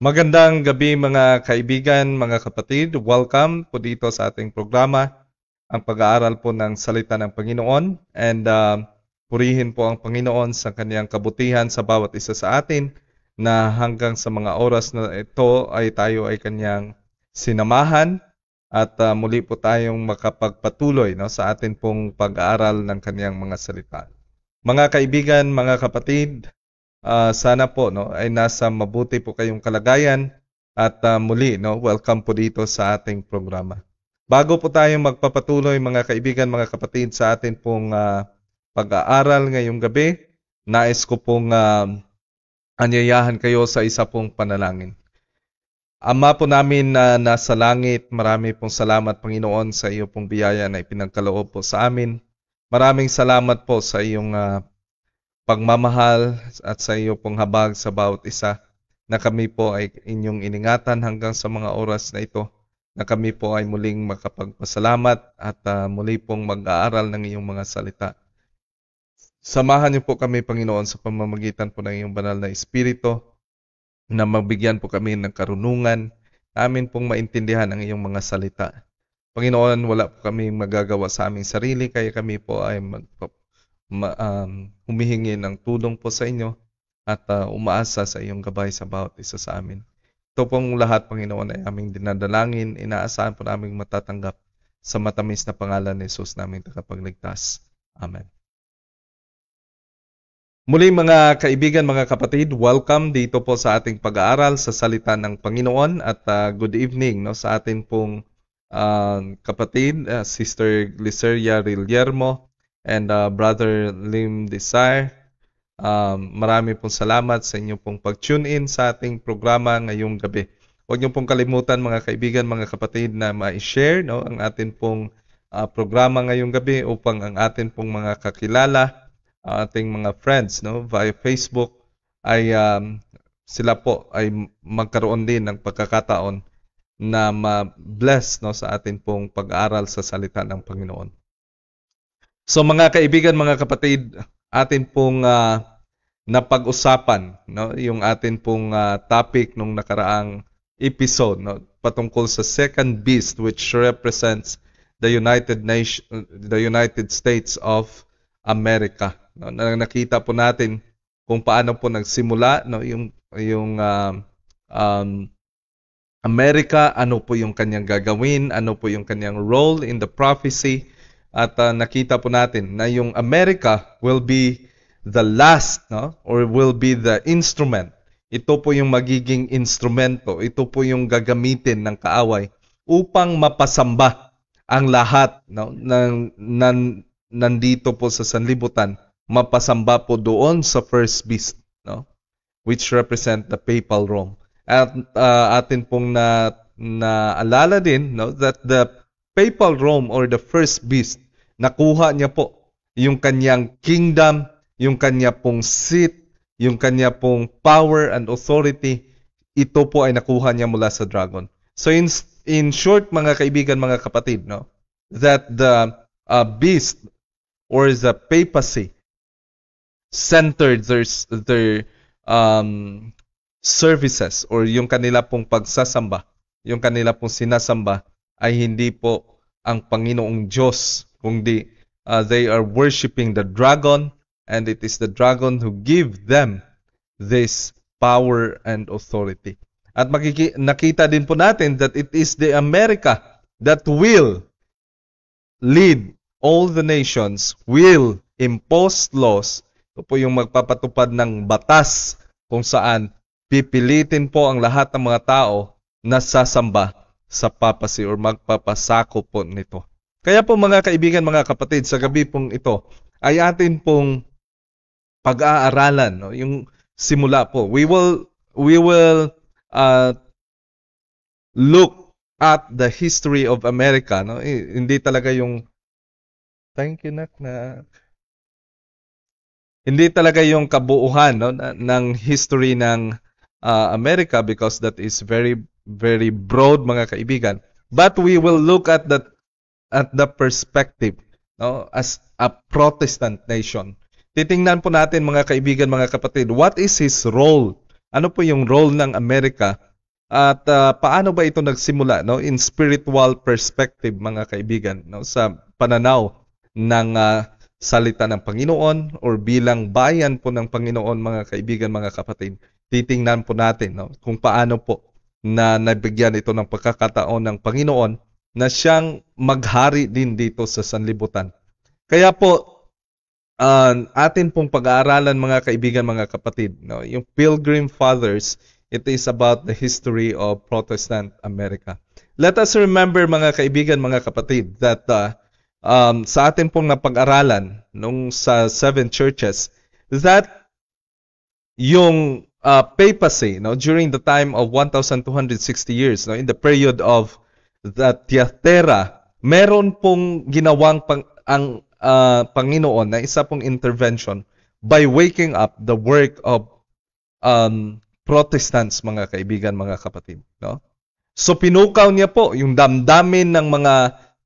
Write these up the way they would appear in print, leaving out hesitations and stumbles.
Magandang gabi mga kaibigan, mga kapatid. Welcome po dito sa ating programa, ang pag-aaral po ng salita ng Panginoon. And purihin po ang Panginoon sa kanyang kabutihan sa bawat isa sa atin na hanggang sa mga oras na ito ay tayo ay kanyang sinamahan at muli po tayong makapagpatuloy sa atin pong pag-aaral ng kanyang mga salita. Mga kaibigan, mga kapatid, sana po ay nasa mabuti po kayong kalagayan at muli welcome po dito sa ating programa. Bago po tayo magpapatuloy mga kaibigan, mga kapatid sa atin pong pag-aaral ngayong gabi, nais ko pong anyayahan kayo sa isa pong panalangin. Ama po namin na nasa langit, marami pong salamat Panginoon sa iyo pong biyaya na ipinagkaloob po sa amin. Maraming salamat po sa iyong pagmamahal at sa iyo pong habag sa bawat isa na kami po ay inyong iningatan hanggang sa mga oras na ito na kami po ay muling makapagpasalamat at muli pong mag-aaral ng iyong mga salita. Samahan niyo po kami Panginoon sa pamamagitan po ng iyong banal na Espiritu na magbigyan po kami ng karunungan namin pong maintindihan ang iyong mga salita. Panginoon, wala po kami magagawa sa aming sarili kaya kami po ay humihingi ng tulong po sa inyo at umaasa sa iyong gabay sa bawat isa sa amin. Ito pong lahat, Panginoon, ay aming dinadalangin, inaasahan po naming matatanggap sa matamis na pangalan ni Jesus naming tagapagligtas. Amen. Muli mga kaibigan, mga kapatid, welcome dito po sa ating pag-aaral sa salita ng Panginoon at good evening sa atin pong kapatid, Sister Gliceria Rillermo and Brother Lim Desire. Marami pong salamat sa inyong pong pag-tune in sa ating programa ngayong gabi. Huwag niyo pong kalimutan mga kaibigan, mga kapatid na ma-share ang atin pong programa ngayong gabi upang ang atin pong mga kakilala, ating mga friends via Facebook ay sila po ay magkaroon din ng pagkakataon na ma-bless sa atin pong pag-aaral sa salita ng Panginoon. So mga kaibigan, mga kapatid, atin pong napag-usapan yung atin pong topic nung nakaraang episode patungkol sa second beast which represents the United States of America. Nakita po natin kung paano po nagsimula yung Amerika, ano po yung kanyang gagawin, ano po yung kanyang role in the prophecy. At nakita po natin na yung Amerika will be the last or will be the instrument. Ito po yung magiging instrumento. Ito po yung gagamitin ng kaaway upang mapasamba ang lahat nandito po sa sanlibutan. Mapasamba po doon sa first beast which represent the papal Rome. At atin pong naalala din that the papal Rome or the first beast, nakuha niya po yung kanyang kingdom, yung kanya pong seat, yung kanya pong power and authority. Ito po ay nakuha niya mula sa dragon. So in short mga kaibigan, mga kapatid, that the beast or the papacy centered their services or yung kanila pong pagsasamba, yung kanila pong sinasamba ay hindi po ang Panginoong Diyos, kundi they are worshiping the dragon, and it is the dragon who give them this power and authority. At nakita din po natin that it is the America that will lead all the nations, will impose laws. Ito po yung magpapatupad ng batas kung saan pipilitin po ang lahat ng mga tao na sasamba sa papacy or magpapasako po nito. Kaya po mga kaibigan, mga kapatid, sa gabi pong ito ay atin pong pag-aaralan yung simula po. We will look at the history of America. Hindi talaga yung thank you, Nak, na hindi talaga yung kabuuhan ng history ng America because that is very, very broad mga kaibigan. But we will look at the perspective as a Protestant nation. Titingnan po natin mga kaibigan, mga kapatid, what is his role? Ano po yung role ng Amerika At paano ba ito nagsimula, no? In spiritual perspective, mga kaibigan, no? Sa pananaw ng salita ng Panginoon or bilang bayan po ng Panginoon, mga kaibigan, mga kapatid. Titingnan po natin, no? Kung paano po na nabigyan ito ng pagkakataon ng Panginoon na siyang maghari din dito sa sanlibutan. Kaya po, atin pong pag-aaralan, mga kaibigan, mga kapatid, no? Yung Pilgrim Fathers, it is about the history of Protestant America. Let us remember, mga kaibigan, mga kapatid, that sa atin pong napag-aralan nung sa 7 churches, that yung papacy, no, during the time of 1,260 years, no, in the period of the Thyatira, meron pong ginawang ang Panginoon na isa pong intervention by waking up the work of Protestants, mga kaibigan, mga kapatid, no? So pinukaw niya po yung damdamin ng mga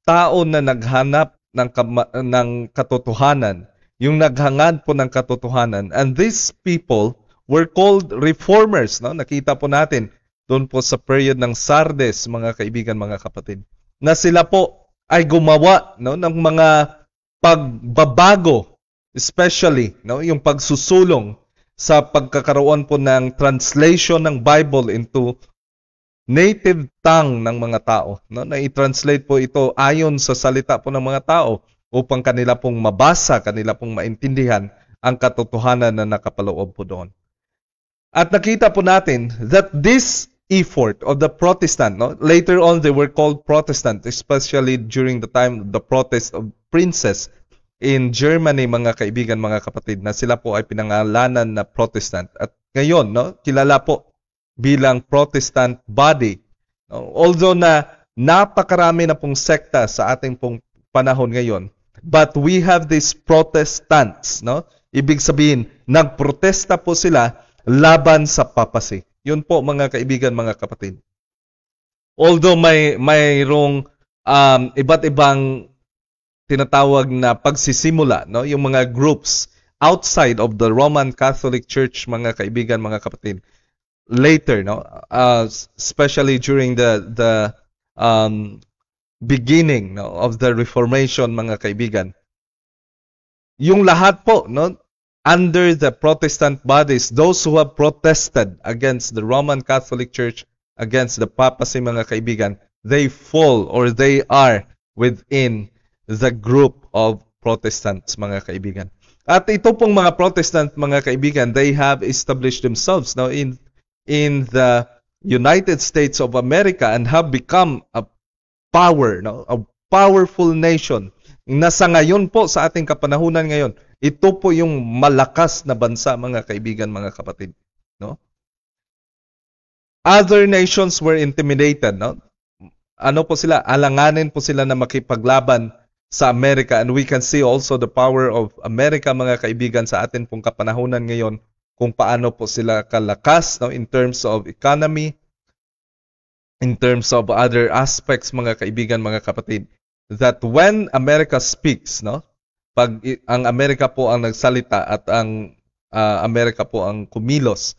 tao na naghanap ng katotohanan, yung naghangad po ng katotohanan, and these people were called reformers, no? Nakita po natin doon po sa period ng Sardes, mga kaibigan, mga kapatid, na sila po ay gumawa, no, ng mga pagbabago, especially, no, yung pagsusulong sa pagkakaroon po ng translation ng Bible into native tongue ng mga tao, no, na i-translate po ito ayon sa salita po ng mga tao upang kanila pong mabasa, kanila pong maintindihan ang katotohanan na nakapaloob po doon. At nakita po natin that this effort of the Protestant, no, later on they were called Protestant, especially during the time of the protest of princes in Germany, mga kaibigan, mga kapatid, na sila po ay pinangalanan na Protestant. At ngayon, no, kilala po bilang Protestant body. No? Although na napakarami na pong sekta sa ating pong panahon ngayon, but we have these Protestants, no? Ibig sabihin, nagprotesta po sila laban sa papacy. Yun po, mga kaibigan, mga kapatid. Although mayroong iba't ibang tinatawag na pagsisimula, no, yung mga groups outside of the Roman Catholic Church, mga kaibigan, mga kapatid, later, no, especially during the beginning, no, of the Reformation, mga kaibigan, yung lahat po, no, under the Protestant bodies, those who have protested against the Roman Catholic Church, against the papacy, mga kaibigan, they fall or they are within the group of Protestants, mga kaibigan. At ito pong mga Protestant, mga kaibigan, they have established themselves now in the United States of America and have become a power, no, a powerful nation. Nasa ngayon po, sa ating kapanahunan ngayon, ito po yung malakas na bansa, mga kaibigan, mga kapatid, no? Other nations were intimidated, no? Ano po sila? Alanganin po sila na makipaglaban sa Amerika, and we can see also the power of America, mga kaibigan, sa atin pong kapanahunan ngayon, kung paano po sila kalakas, no, in terms of economy, in terms of other aspects, mga kaibigan, mga kapatid, that when America speaks, no, pag ang Amerika po ang nagsalita at ang Amerika po ang kumilos,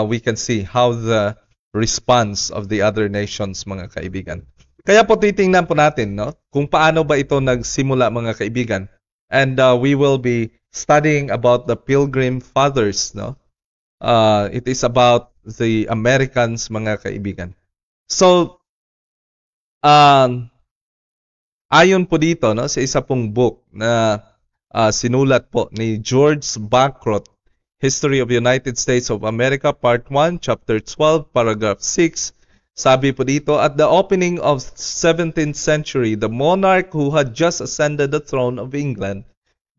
we can see how the response of the other nations, mga kaibigan. Kaya po titingnan po natin, no, kung paano ba ito nagsimula, mga kaibigan. And we will be studying about the Pilgrim Fathers, no. It is about the Americans, mga kaibigan. So, ayon po dito, no, sa isa pong book na sinulat po ni George Bancroft, History of United States of America, Part 1, Chapter 12, Paragraph 6, sabi po dito, at the opening of 17th century, the monarch who had just ascended the throne of England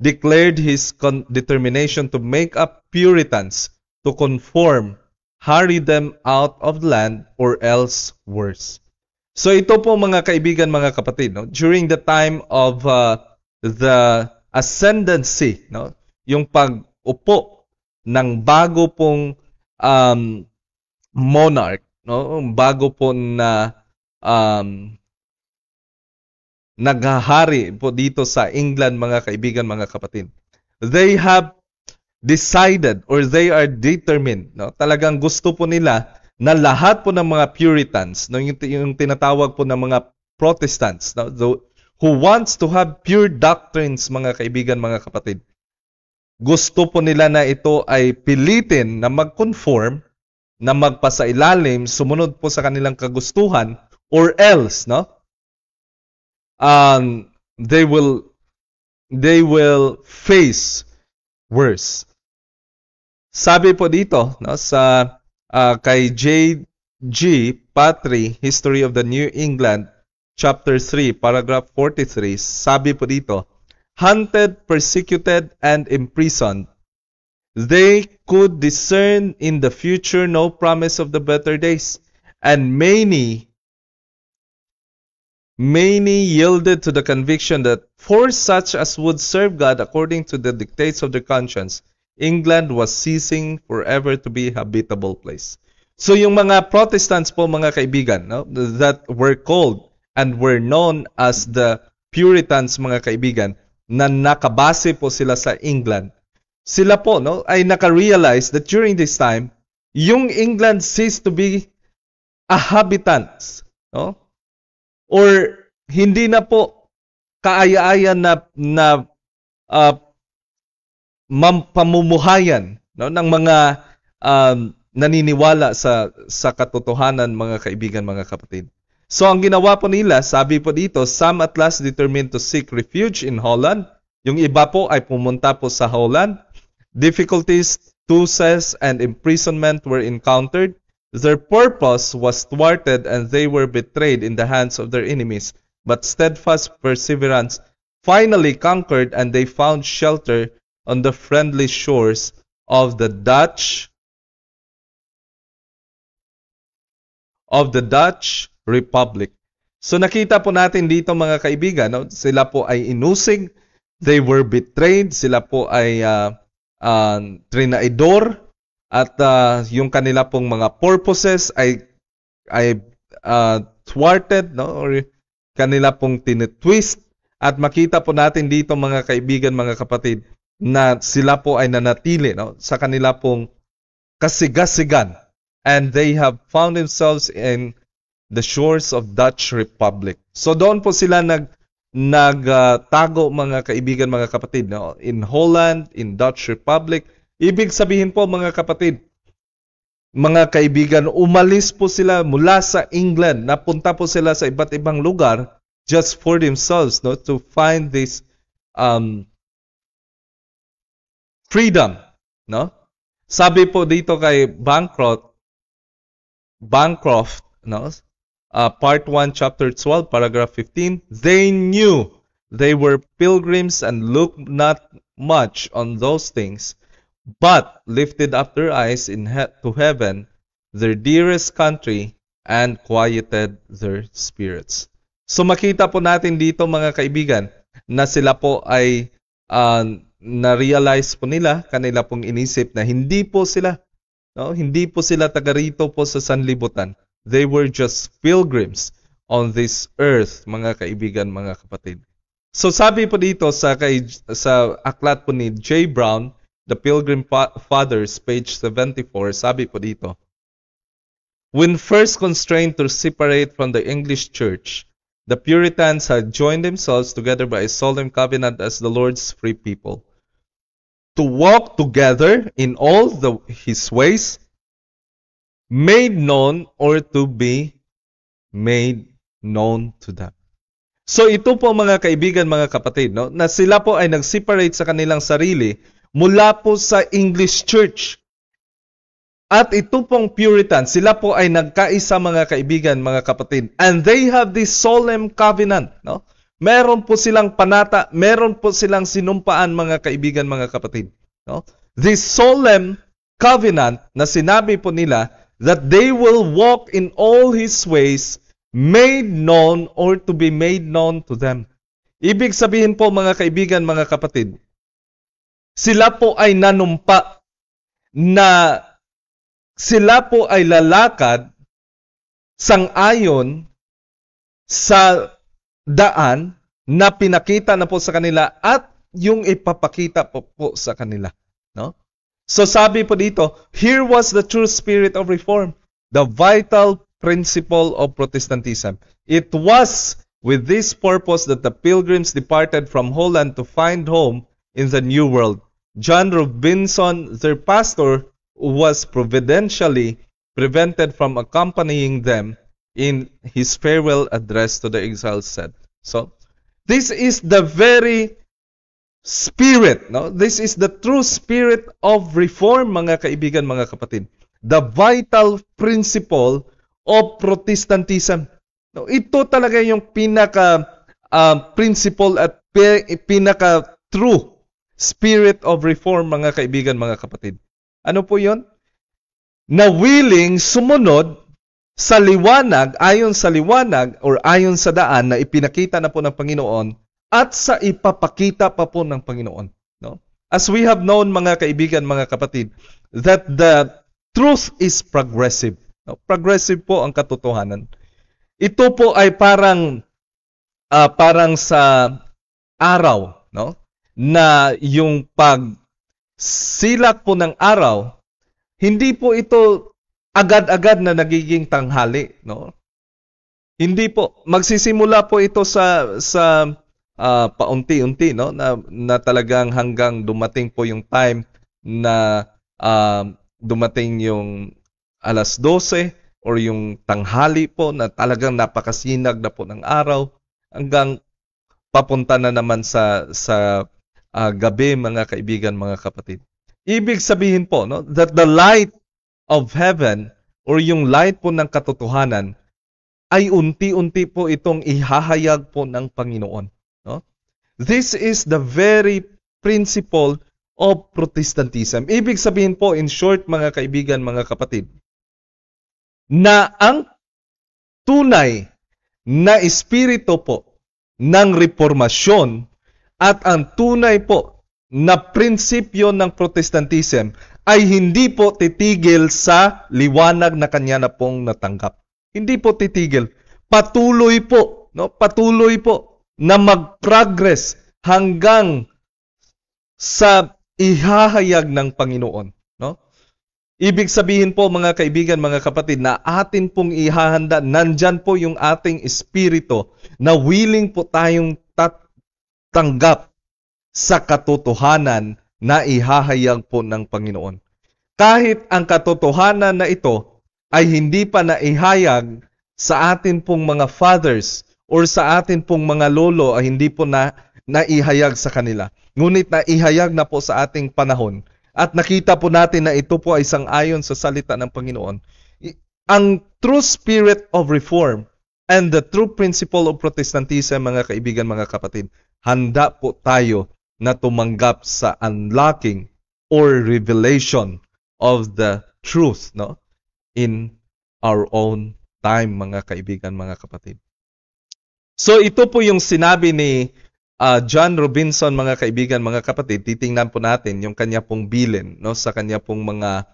declared his determination to make up Puritans, to conform, hurry them out of the land, or else worse. So ito po, mga kaibigan, mga kapatid, no, during the time of the ascendancy, no, yung pag-upo ng bago pong monarch, no, bago po na naghahari po dito sa England, mga kaibigan, mga kapatid. They have decided or they are determined, no, talagang gusto po nila na lahat po ng mga Puritans, no, yung tinatawag po ng mga Protestants, no, who wants to have pure doctrines, mga kaibigan, mga kapatid, gusto po nila na ito ay pilitin na mag-conform, na magpasailalim, sumunod po sa kanilang kagustuhan, or else, no, they will face worse. Sabi po dito, no, sa kay J.G. Patry, History of the New England, chapter 3, paragraph 43, sabi po dito, hunted, persecuted, and imprisoned, they could discern in the future no promise of the better days, and many yielded to the conviction that for such as would serve God according to the dictates of their conscience, England was ceasing forever to be a habitable place. So yung mga Protestants po, mga kaibigan, no, that were called and were known as the Puritans, mga kaibigan, na nakabase po sila sa England, sila po, no, ay naka-realize that during this time, yung England ceased to be a habitant, no? Or hindi na po kaaya-aya na pamumuhayan, no, ng mga naniniwala sa katotohanan, mga kaibigan, mga kapatid. So ang ginawa po nila, sabi po dito, some at last determined to seek refuge in Holland. Yung iba po ay pumunta po sa Holland. Difficulties, truces, and imprisonment were encountered. Their purpose was thwarted and they were betrayed in the hands of their enemies. But steadfast perseverance finally conquered and they found shelter on the friendly shores of the Dutch Republic. So nakita po natin dito, mga kaibigan, no? Sila po ay inusig, they were betrayed, sila po ay trinaidor, at yung kanila pong mga purposes ay thwarted, no? Or kanila pong tinitwist. At makita po natin dito, mga kaibigan, mga kapatid, na sila po ay nanatili, no, sa kanila pong kasigasigan. And they have found themselves in the shores of Dutch Republic. So doon po sila nagtago, mga kaibigan, mga kapatid, no? In Holland, in Dutch Republic. Ibig sabihin po, mga kapatid, mga kaibigan, umalis po sila mula sa England, napunta po sila sa iba't ibang lugar just for themselves, no, to find this freedom, no? Sabi po dito kay Bancroft, no? Part 1, chapter 12, paragraph 15, they knew they were pilgrims and looked not much on those things, but lifted up their eyes to heaven, their dearest country, and quieted their spirits. So makita po natin dito, mga kaibigan, na sila po ay na-realize po nila, kanila pong inisip na hindi po sila, no, hindi po sila taga rito po sa sanlibutan. They were just pilgrims on this earth, mga kaibigan, mga kapatid. So sabi po dito sa aklat po ni J. Brown, The Pilgrim Fathers, page 74, sabi po dito, when first constrained to separate from the English Church, the Puritans had joined themselves together by a solemn covenant as the Lord's free people, to walk together in all His ways, made known or to be made known to them. So ito po, mga kaibigan, mga kapatid, no, na sila po ay nag-separate sa kanilang sarili mula po sa English Church. At ito pong Puritan, sila po ay nagkaisa, mga kaibigan, mga kapatid. And they have this solemn covenant, no? Meron po silang panata, meron po silang sinumpaan, mga kaibigan, mga kapatid, no? This solemn covenant na sinabi po nila that they will walk in all His ways, made known or to be made known to them. Ibig sabihin po, mga kaibigan, mga kapatid, sila po ay nanumpa na sila po ay lalakad sang-ayon sa daan na pinakita na po sa kanila at yung ipapakita po sa kanila, no? So sabi po dito, here was the true spirit of reform. the vital principle of Protestantism. It was with this purpose that the pilgrims departed from Holland to find home in the New World. John Robinson, their pastor, was providentially prevented from accompanying them in his farewell address to the exiles, said. So, this is the very spirit, no? This is the true spirit of reform, mga kaibigan, mga kapatid. The vital principle of Protestantism. No, ito talaga yung pinaka principle at pinaka true spirit of reform, mga kaibigan, mga kapatid. Ano po 'yon? Na willing sumunod sa liwanag, ayon sa liwanag or ayon sa daan na ipinakita na po ng Panginoon at sa ipapakita pa po ng Panginoon. No? As we have known, mga kaibigan, mga kapatid, that the truth is progressive. No? Progressive po ang katotohanan. Ito po ay parang sa araw, no? Na yung pagsilat po ng araw, hindi po ito agad-agad na nagiging tanghali, no? Hindi po, magsisimula po ito sa paunti-unti, no? Na talagang hanggang dumating po yung time na dumating yung alas 12 or yung tanghali po na talagang napakasinag na po ng araw hanggang papunta na naman sa gabi, mga kaibigan, mga kapatid. Ibig sabihin po, no, that the light of heaven or yung light po ng katotohanan ay unti-unti po itong ihahayag po ng Panginoon. No? This is the very principle of Protestantism. Ibig sabihin po, in short, mga kaibigan, mga kapatid, na ang tunay na espiritu po ng reformasyon at ang tunay po na prinsipyo ng Protestantism ay hindi po titigil sa liwanag na kanya na pong natanggap. Hindi po titigil. Patuloy po, no? Patuloy po na mag-progress hanggang sa ihahayag ng Panginoon, no? Ibig sabihin po, mga kaibigan, mga kapatid, na atin pong ihahanda, nandyan po yung ating espiritu na willing po tayong tanggap sa katotohanan na ihahayag po ng Panginoon. Kahit ang katotohanan na ito ay hindi pa naihayag sa atin pong mga fathers or sa atin pong mga lolo, ay hindi po naihayag sa kanila. Ngunit naihayag na po sa ating panahon. At nakita po natin na ito po ay sang-ayon sa salita ng Panginoon. Ang true spirit of reform and the true principle of Protestantism, mga kaibigan, mga kapatid, handa po tayo na tumanggap sa unlocking or revelation of the truth, no, in our own time, mga kaibigan, mga kapatid. So ito po yung sinabi ni John Robinson, mga kaibigan, mga kapatid. Titingnan po natin yung kanya pong bilin, no, sa kanya pong mga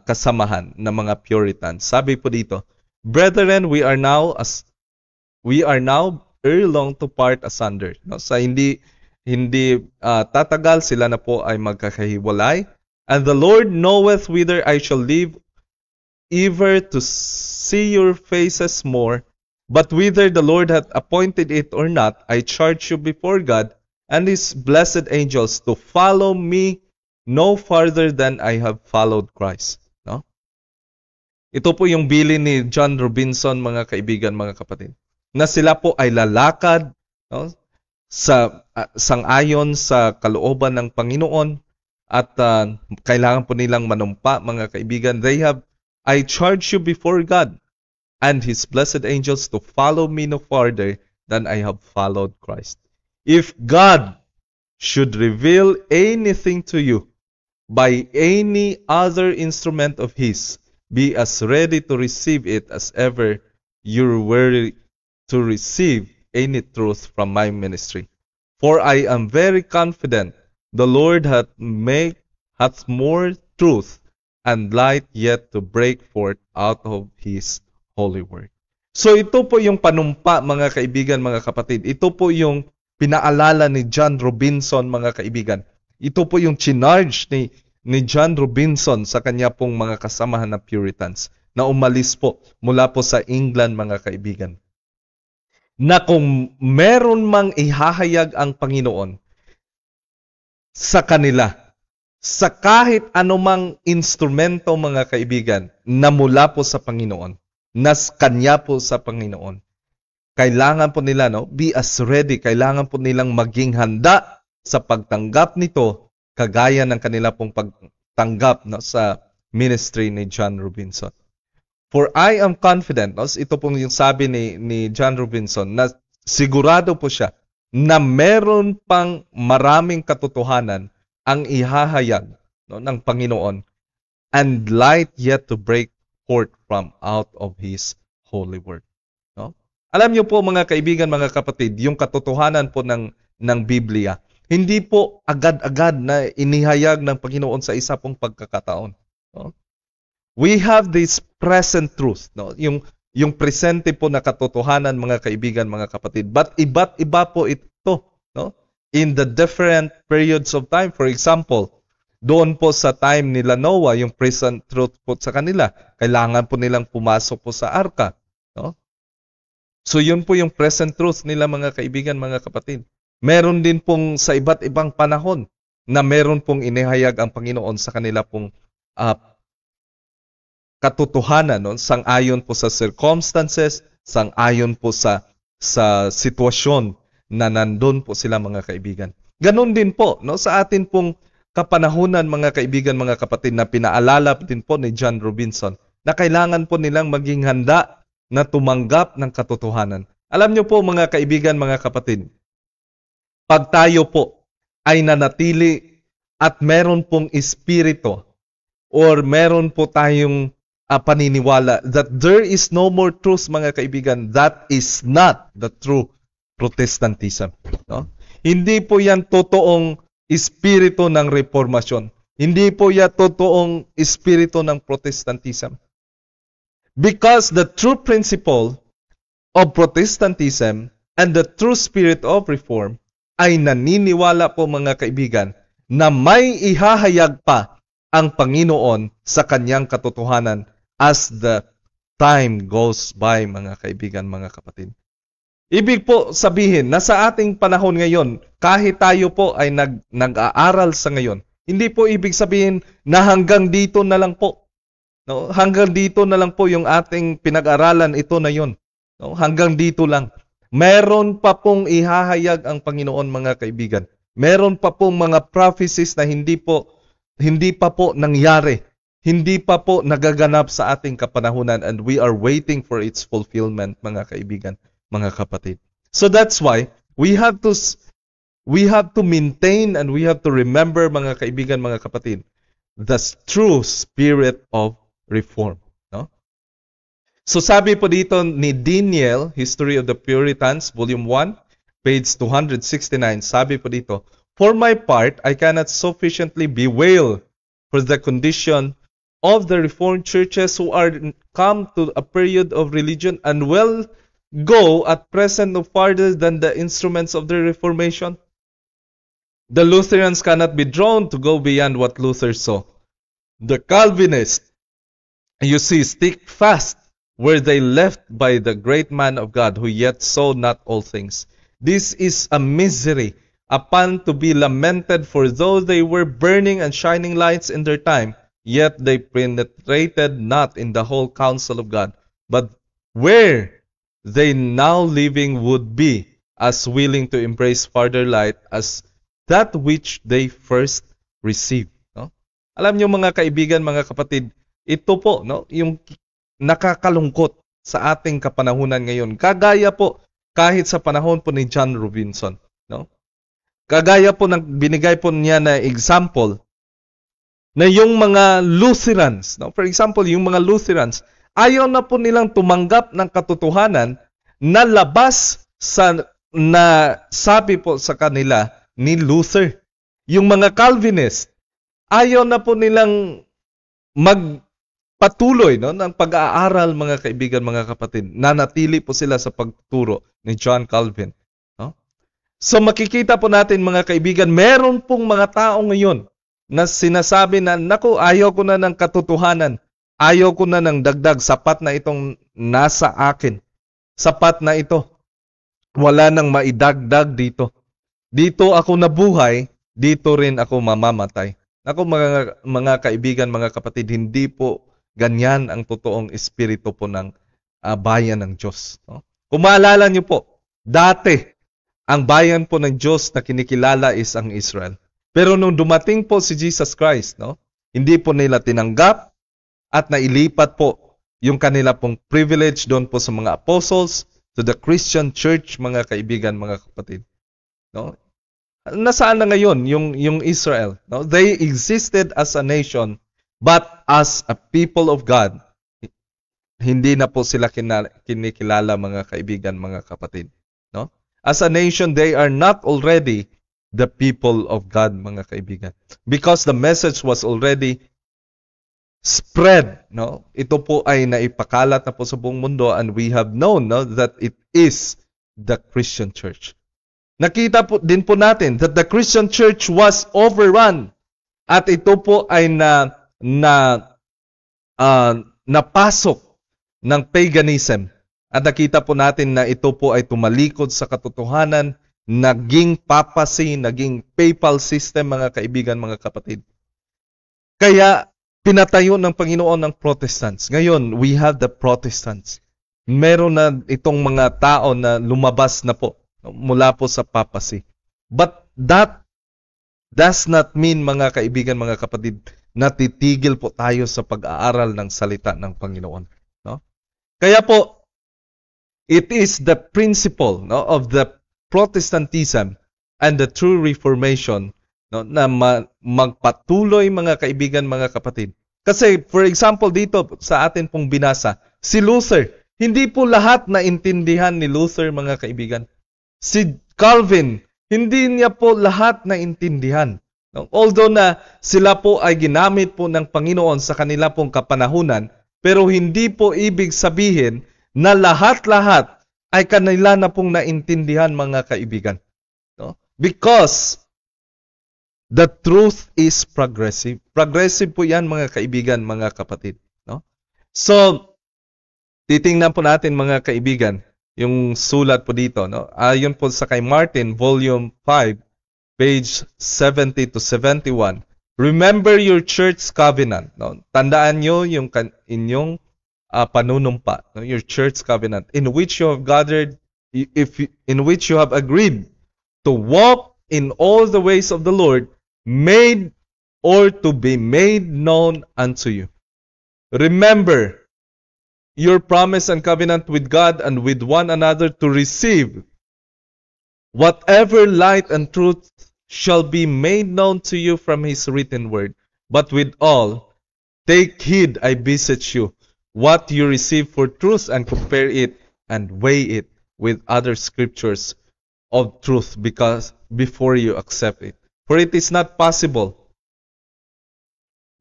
kasamahan na mga Puritans. Sabi po dito, "Brethren, we are now ere long to part asunder." No, sa hindi tatagal, sila na po ay magkakahiwalay. "And the Lord knoweth whither I shall live, ever to see your faces more. But whether the Lord hath appointed it or not, I charge you before God and His blessed angels to follow me no farther than I have followed Christ." No? Ito po yung bilin ni John Robinson, mga kaibigan, mga kapatid, na sila po ay lalakad, no, sa sang-ayon sa kalooban ng Panginoon at kailangan po nilang manumpa, mga kaibigan. I charge you before God and His blessed angels to follow me no farther than I have followed Christ. If God should reveal anything to you by any other instrument of His, be as ready to receive it as ever you were to receive any truth from my ministry. For I am very confident the Lord hath more truth and light yet to break forth out of His holy word. So ito po yung panumpa, mga kaibigan, mga kapatid. Ito po yung pinaalala ni John Robinson, mga kaibigan. Ito po yung chinarge ni John Robinson sa kanya pong mga kasamahan na Puritans. na umalis po mula po sa England, mga kaibigan. Na kung meron mang ihahayag ang Panginoon sa kanila, sa kahit anumang instrumento, mga kaibigan, na mula po sa Panginoon, na kanya po sa Panginoon, kailangan po nila, be as ready, kailangan po nilang maging handa sa pagtanggap nito, kagaya ng kanila pong pagtanggap sa ministry ni John Robinson. For I am confident, ito pong yung sabi ni John Robinson, na sigurado po siya na meron pang maraming katotohanan ang ihahayag ng Panginoon, and light yet to break forth from out of His holy word. Alam niyo po, mga kaibigan, mga kapatid, yung katotohanan po ng Biblia, hindi po agad-agad na inihayag ng Panginoon sa isa pong pagkakataon. We have this present truth, yung presente po na katotohanan, mga kaibigan, mga kapatid. But iba't iba po ito, in the different periods of time. For example, doon po sa time nila Noah, yung present truth po sa kanila, kailangan po nilang pumasok po sa arka. So yun po yung present truth nila, mga kaibigan, mga kapatid. Meron din pong sa iba't ibang panahon na meron pong inihayag ang Panginoon sa kanila pong katotohanan, sang-ayon po sa circumstances, sang-ayon po sa sitwasyon na nandun po sila, mga kaibigan. Ganon din po sa atin pong kapanahunan, mga kaibigan, mga kapatid, na pinaalala din po ni John Robinson na kailangan po nilang maging handa na tumanggap ng katotohanan. Alam niyo po, mga kaibigan, mga kapatid, pag tayo po ay nanatili at meron pong espiritu or meron po tayong paniniwala that there is no more truth, mga kaibigan, that is not the true Protestantism. Hindi po yan totoong espiritu ng reformasyon. Hindi po yan totoong espiritu ng Protestantism. Because the true principle of Protestantism and the true spirit of reform ay naniniwala po, mga kaibigan, na may ihahayag pa ang Panginoon sa kanyang katotohanan as the time goes by, mga kaibigan, mga kapatid. Ibig po sabihin na sa ating panahon ngayon, kahit tayo po ay nag-aaral sa ngayon, hindi po ibig sabihin na hanggang dito na lang po. Hanggang dito na lang po yung ating pinag-aralan, ito na yun. Hanggang dito lang. Meron pa pong ihahayag ang Panginoon, mga kaibigan. Meron pa pong mga prophecies na hindi pa po nangyari. Hindi pa po nagaganap sa ating kapanahunan, and we are waiting for its fulfillment, mga kaibigan, mga kapatid. So that's why we have to maintain and we have to remember, mga kaibigan, mga kapatid, the true spirit of reform. So sabi po dito ni Daniel, History of the Puritans, Volume 1, page 269, sabi po dito, "For my part, I cannot sufficiently bewail for the condition of the Reformed churches who are come to a period of religion and will go at present no farther than the instruments of the Reformation. The Lutherans cannot be drawn to go beyond what Luther saw. The Calvinists, you see, stick fast where they left by the great man of God, who yet saw not all things. This is a misery upon to be lamented, for though they were burning and shining lights in their time, yet they penetrated not in the whole counsel of God, but where they now living would be as willing to embrace farther light as that which they first received." Alam niyo, mga kaibigan, mga kapatid, ito po yung nakakalungkot sa ating kapanahunan ngayon. Kagaya po kahit sa panahon po ni John Robinson. Kagaya po ng binigay po niya na example na yung mga Lutherans, for example, yung mga Lutherans, ayaw na po nilang tumanggap ng katotohanan na labas sa na sabi po sa kanila ni Luther. Yung mga Calvinist, ayaw na po nilang magpatuloy ng pag-aaral, mga kaibigan, mga kapatid. Nanatili po sila sa pagturo ni John Calvin. So makikita po natin, mga kaibigan, meron pong mga tao ngayon na sinasabi na, naku, ayaw ko na ng katotohanan. Ayaw ko na ng dagdag. Sapat na itong nasa akin. Sapat na ito. Wala nang maidagdag dito. Dito ako nabuhay, dito rin ako mamamatay. Ako mga kaibigan, mga kapatid, hindi po ganyan ang totoong espiritu po ng bayan ng Diyos. No? Kung maalala niyo po, dati, ang bayan po ng Diyos na kinikilala is ang Israel. Pero nung dumating po si Jesus Christ, no, hindi po nila tinanggap at nailipat po yung kanila pong privilege doon po sa mga apostles, to the Christian church, mga kaibigan, mga kapatid. No? Nasaan na ngayon yung Israel? No? They existed as a nation, but as a people of God, hindi na po sila kinikilala, mga kaibigan, mga kapatid. No? As a nation, they are not already the people of God, mga kaibigan. Because the message was already spread. No? Ito po ay naipakalat na po sa buong mundo, and we have known, no, that it is the Christian church. Nakita po din po natin that the Christian church was overrun, at ito po ay napasok ng paganism. At nakita po natin na ito po ay tumalikod sa katotohanan, naging papacy, naging papal system, mga kaibigan, mga kapatid. Kaya pinatayo ng Panginoon ng Protestants. Ngayon, we have the Protestants. Meron na itong mga tao na lumabas na po mula po sa papacy. But that does not mean, mga kaibigan, mga kapatid, na titigil po tayo sa pag-aaral ng salita ng Panginoon. No? Kaya po, it is the principle, no, of the Protestantism and the true Reformation, no, na magpatuloy, mga kaibigan, mga kapatid. Kasi, for example, dito sa atin pong binasa, si Luther, hindi po lahat naintindihan ni Luther, mga kaibigan. Si Calvin, hindi niya po lahat naintindihan. No? Although na sila po ay ginamit po ng Panginoon sa kanila pong kapanahunan, pero hindi po ibig sabihin na lahat-lahat ay kanila na pong naintindihan, mga kaibigan. No? Because the truth is progressive. Progressive po yan, mga kaibigan, mga kapatid. No? So, titingnan po natin, mga kaibigan, yung sulat po dito. No? Ayon po sa kay Martin, volume 5, page 70 to 71. Remember your church covenant. No? Tandaan nyo yung inyong panunumpa, no? Your church covenant, in which you have gathered, in which you have agreed to walk in all the ways of the Lord, made or to be made known unto you. Remember your promise and covenant with God and with one another, to receive whatever light and truth shall be made known to you from his written word. But with all, take heed, I beseech you, what you receive for truth, and compare it and weigh it with other scriptures of truth, because before you accept it. For it is not possible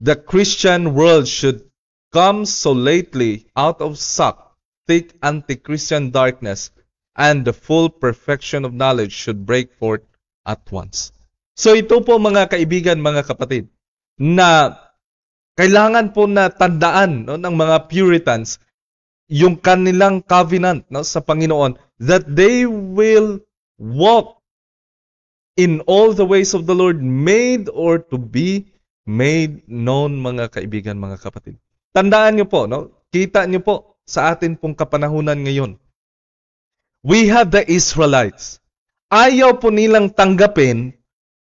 the Christian world should come so lately out of suck, thick anti-Christian darkness, and the full perfection of knowledge should break forth at once. So ito po, mga kaibigan, mga kapatid, na kailangan po na tandaan, no, ng mga Puritans yung kanilang covenant, no, sa Panginoon, that they will walk in all the ways of the Lord, made or to be made known, mga kaibigan, mga kapatid. Tandaan niyo po, no? Kita niyo po sa atin pong kapanahunan ngayon. We have the Israelites. Ayaw po nilang tanggapin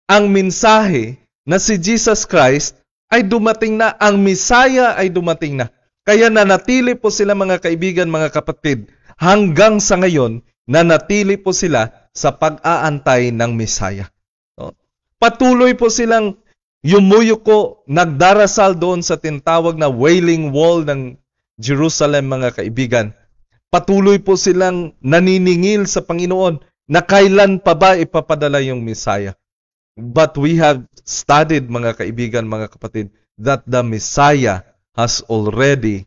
ang mensahe na si Jesus Christ ay dumating na, ang Messiah ay dumating na. Kaya nanatili po sila, mga kaibigan, mga kapatid, hanggang sa ngayon, nanatili po sila sa pag-aantay ng Messiah. No? Patuloy po silang yumuyuko, nagdarasal doon sa tinatawag na Wailing Wall ng Jerusalem, mga kaibigan. Patuloy po silang naniningil sa Panginoon na kailan pa ba ipapadala yung Messiah. But we have studied, mga kaibigan, mga kapatid, that the Messiah has already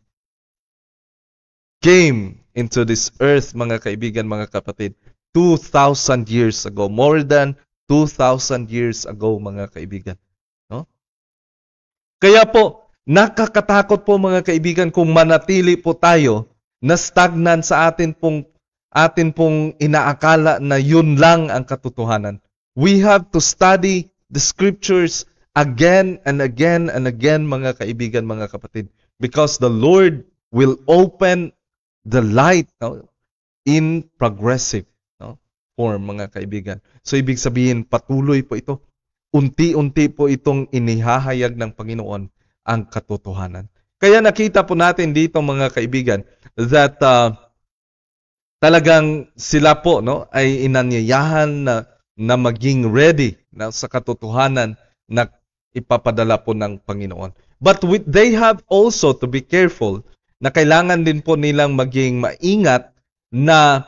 came into this earth, mga kaibigan, mga kapatid, 2,000 years ago. More than 2,000 years ago, mga kaibigan. No? Kaya po, Nakakatakot po mga kaibigan kung manatili po tayo na stagnant sa atin pong inaakala na yun lang ang katotohanan. We have to study the scriptures again and again and again mga kaibigan, mga kapatid, because the Lord will open the light, no, in progressive, no, form mga kaibigan. So ibig sabihin patuloy po ito. Unti-unti po itong inihahayag ng Panginoon ang katotohanan. Kaya nakita po natin dito mga kaibigan that talagang sila po, no, ay inanyayahan na maging ready na sa katotohanan na ipapadala po ng Panginoon. But they have also to be careful na kailangan din po nilang maging maingat na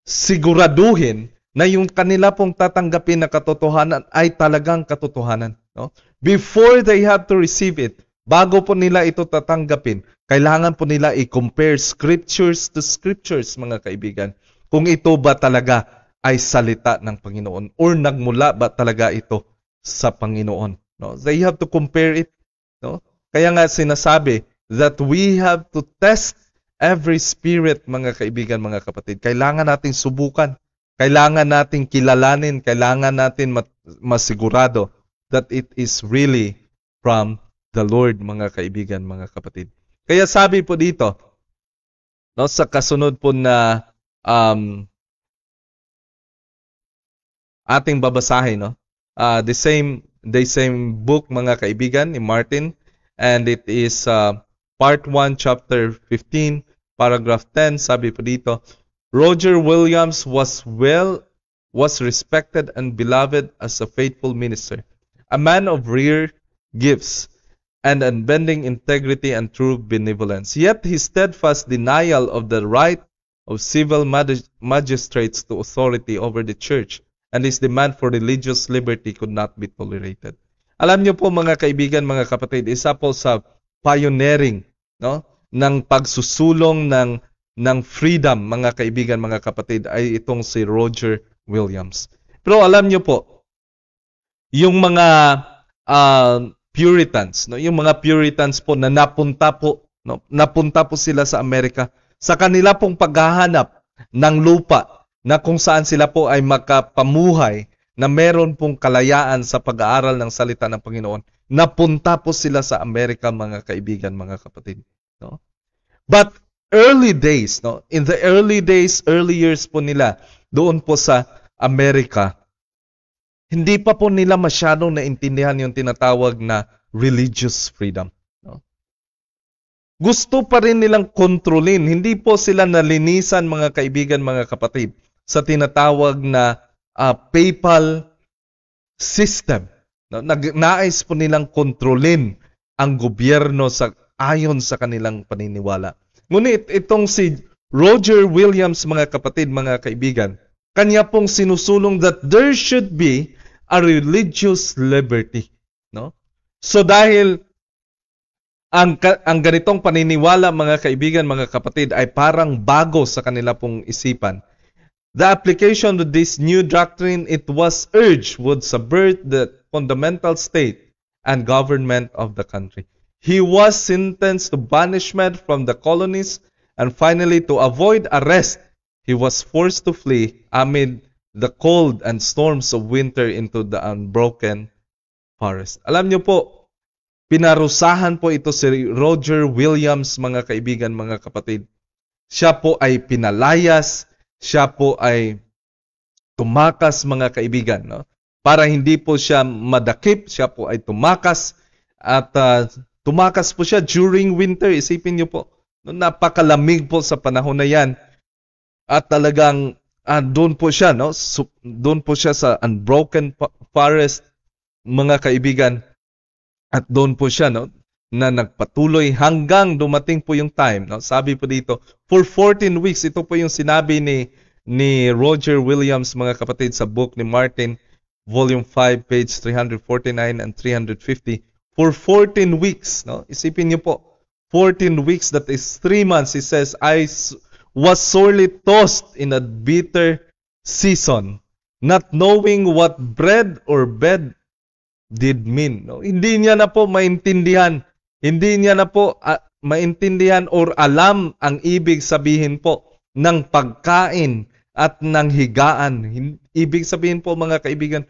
siguraduhin na yung kanila pong tatanggapin na katotohanan ay talagang katotohanan. No? Before they have to receive it, bago po nila ito tatanggapin, kailangan po nila i-compare scriptures to scriptures, mga kaibigan. Kung ito ba talaga ay salita ng Panginoon or nagmula ba talaga ito sa Panginoon. No? They have to compare it. No? Kaya nga sinasabi that we have to test every spirit, mga kaibigan, mga kapatid. Kailangan nating subukan. Kailangan nating kilalanin. Kailangan natin masigurado that it is really from the Lord, mga kaibigan, mga kapatid. Kaya sabi po dito, no, sa kasunod po na ating babasahin, no, the same book, mga kaibigan, ni Martin, and it is part 1, chapter 15, paragraph 10, sabi po dito, Roger Williams was respected and beloved as a faithful minister, a man of rare gifts and unbending integrity and true benevolence. Yet his steadfast denial of the right of civil magistrates to authority over the church and his demand for religious liberty could not be tolerated. Alam niyo po mga kaibigan, mga kapatid, isa po sa pioneering, no, ng pagsusulong ng freedom, mga kaibigan, mga kapatid, ay itong si Roger Williams. Pero alam niyo po, yung mga Puritans, no, yung mga Puritans po na napunta po sila sa Amerika sa kanila pong paghahanap ng lupa na kung saan sila po ay makapamuhay na meron pong kalayaan sa pag-aaral ng salita ng Panginoon. Napunta po sila sa Amerika, mga kaibigan, mga kapatid, no? But early days, no, in the early years po nila doon po sa Amerika, hindi pa po nila masyadong naintindihan yung tinatawag na religious freedom. No? Gusto pa rin nilang kontrolin. Hindi po sila nalinisan, mga kaibigan, mga kapatid, sa tinatawag na papal system. No? Nais po nilang kontrolin ang gobyerno ayon sa kanilang paniniwala. Ngunit itong si Roger Williams, mga kapatid, mga kaibigan, kanya pong sinusulong that there should be a religious liberty, no? So dahil ang ganitong paniniwala, mga kaibigan, mga kapatid, ay parang bago sa kanila pong isipan, the application of this new doctrine, it was urged, would subvert the fundamental state and government of the country. He was sentenced to banishment from the colonies, and finally, to avoid arrest, he was forced to flee amid the cold and storms of winter into the unbroken forest. Alam niyo po, pinarusahan po ito si Roger Williams, mga kaibigan, mga kapatid. Siya po ay pinalayas, siya po ay tumakas, mga kaibigan, no? Para hindi po siya madakip, siya po ay tumakas at tumakas po siya during winter. Isipin niyo po, no, napakalamig po sa panahon na yan. At talagang doon po siya, no? Doon po siya sa unbroken forest, mga kaibigan. At doon po siya, no, na nagpatuloy hanggang dumating po yung time, no? Sabi po dito, for 14 weeks, ito po yung sinabi ni Roger Williams, mga kapatid, sa book ni Martin, volume 5, page 349 and 350. For 14 weeks, no? Isipin niyo po, 14 weeks, that is 3 months, he says, I was sorely tossed in a bitter season, not knowing what bread or bed did mean. No? Hindi niya na po maintindihan Hindi niya na po maintindihan or alam ang ibig sabihin po ng pagkain at ng higaan. Ibig sabihin po mga kaibigan,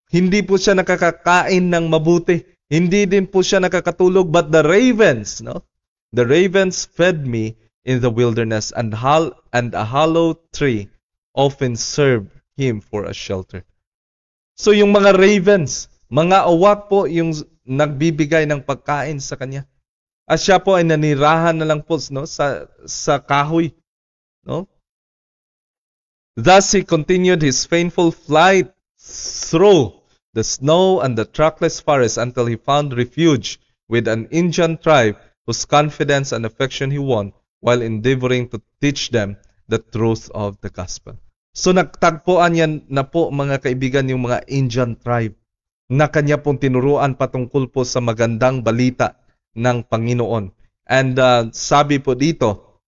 hindi po siya nakakakain ng mabuti. Hindi din po siya nakakatulog, but the ravens, no? The ravens fed me in the wilderness, and a hollow tree often served him for a shelter. So yung mga ravens, mga awak po yung nagbibigay ng pagkain sa kanya. At siya po ay nanirahan na lang po, no, sa kahoy, no? Thus he continued his painful flight through the snow and the trackless forest until he found refuge with an Indian tribe whose confidence and affection he won while endeavoring to teach them the truth of the gospel. So nagtagpuan yan na po mga kaibigan yung mga Indian tribe na kanya pong tinuruan patungkol po sa magandang balita ng Panginoon. And sabi po dito,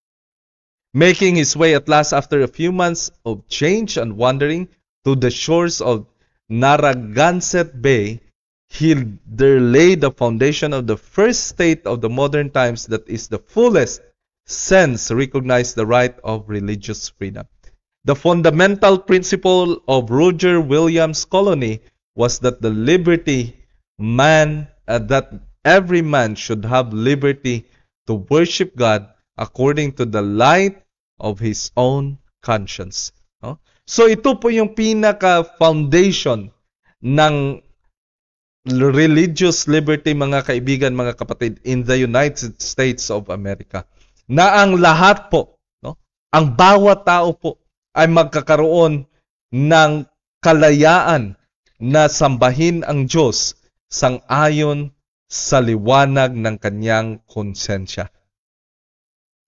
making his way at last after a few months of change and wandering to the shores of Narragansett Bay, he there laid the foundation of the first state of the modern times that is the fullest sense recognize the right of religious freedom. The fundamental principle of Roger Williams' colony was that that every man should have liberty to worship God according to the light of his own conscience. No? So ito po yung pinaka-foundation ng religious liberty, mga kaibigan, mga kapatid, in the United States of America. Na ang lahat po, no? Ang bawat tao po ay magkakaroon ng kalayaan na sambahin ang Diyos sang-ayon sa liwanag ng kanyang konsensya.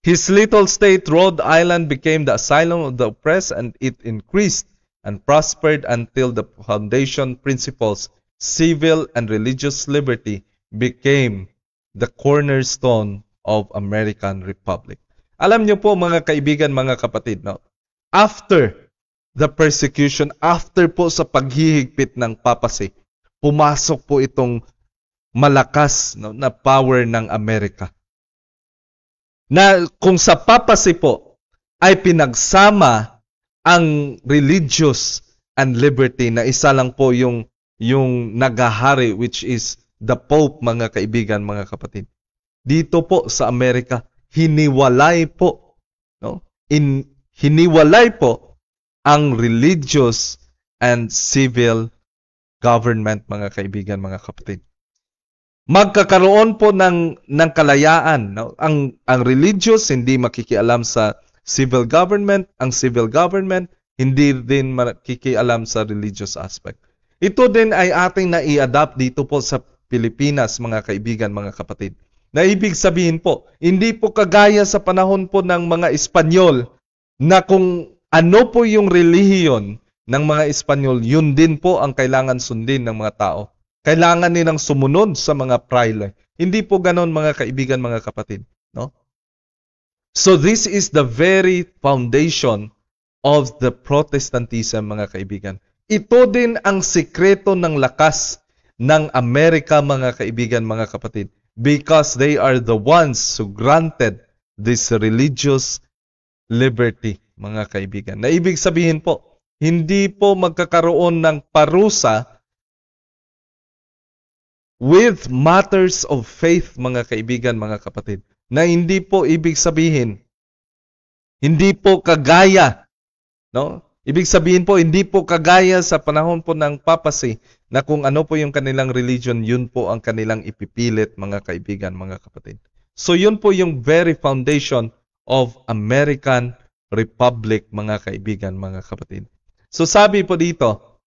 His little state, Rhode Island, became the asylum of the oppressed, and it increased and prospered until the foundation principles, civil and religious liberty, became the cornerstone of American Republic. Alam niyo po mga kaibigan, mga kapatid, no? After the persecution, after po sa paghihigpit ng papacy, pumasok po itong malakas, no, na power ng Amerika. Na kung sa papacy po ay pinagsama ang religious and liberty na isa lang po yung nagahari, which is the Pope, mga kaibigan, mga kapatid. Dito po sa Amerika, hiniwalay po, no? Hiniwalay po ang religious and civil government, mga kaibigan, mga kapatid. Magkakaroon po ng kalayaan, no? Ang religious hindi makikialam sa civil government, ang civil government hindi din makikialam sa religious aspect. Ito din ay ating nai-adapt dito po sa Pilipinas, mga kaibigan, mga kapatid. Na ibig sabihin po, hindi po kagaya sa panahon po ng mga Espanyol na kung ano po yung relihiyon ng mga Espanyol, yun din po ang kailangan sundin ng mga tao. Kailangan nilang sumunod sa mga praile. Hindi po ganon, mga kaibigan, mga kapatid, no? So this is the very foundation of the Protestantism, mga kaibigan. Ito din ang sikreto ng lakas ng Amerika, mga kaibigan, mga kapatid, because they are the ones who granted this religious liberty, mga kaibigan. Na ibig sabihin po, hindi po magkakaroon ng parusa with matters of faith, mga kaibigan, mga kapatid. Na hindi po ibig sabihin, hindi po kagaya, no? Ibig sabihin po, hindi po kagaya sa panahon po ng papacy na kung ano po yung kanilang religion, yun po ang kanilang ipipilit, mga kaibigan, mga kapatid. So yun po yung very foundation of American Republic, mga kaibigan, mga kapatid. So sabi po dito,